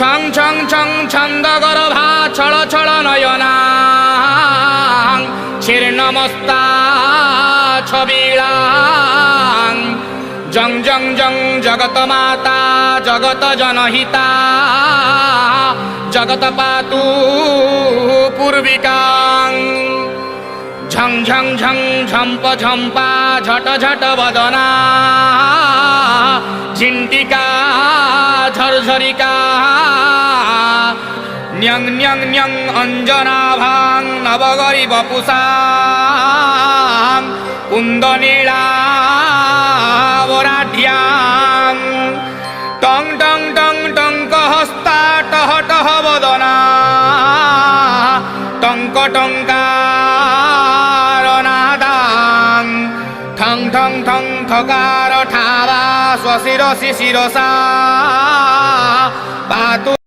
ছং ছং ছং ছন্দ গর্ভা ছল ছল নয়না ছির্ণমস্তা ছবিলা জং জং জং জগত মাতা জগত জনহিতা জগত পাতু পূর্বিকাং ঝং ঝং ঝং ঝম্প ঝম্পা ঝট ঝট বদনা ঝিন্টিকা ঝরঝরিকা ন্যং ন্যং ন্যং অঞ্জনাভাং নবগরি বপুষা কুন্দনীলা বরাঢ্যাং টং টং টং টঙ্ক হস্তা টহ টহ বদনা টঙ্ক টঙ্কার নাদাং ঠং ঠং ঠং ঠকার ঠাবা স্বশিরসি শিরসা পাতু